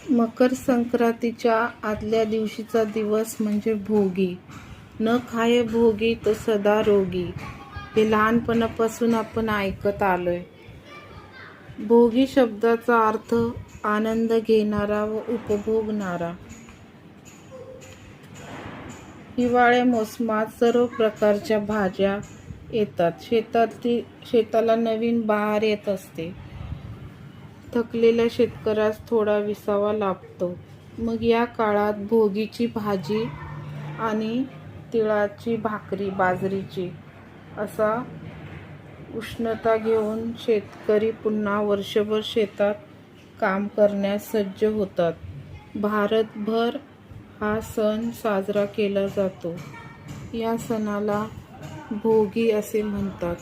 मकर संक्रांतीच्या आदल्या दिवशीचा दिवस म्हणजे भोगी. न खाये भोगी तो सदा रोगी, हे लहानपणापासून आपण ऐकत आलोय. भोगी शब्दाचा अर्थ आनंद घेणारा व उपभोगणारा. हिवाळ्या मोसमात सर्व प्रकारच्या भाज्या येतात. शेताला नवीन बहार येत असते. थकलेल्या शेतकऱ्यास थोडा विसावा लाभतो. मग या काळात भोगीची भाजी आणि तिळाची भाकरी, बाजरीची असा उष्णता घेऊन शेतकरी पुन्हा वर्षभर शेतात काम करण्यास सज्ज होतात. भारतभर हा सण साजरा केला जातो. या सणाला भोगी असे म्हणतात.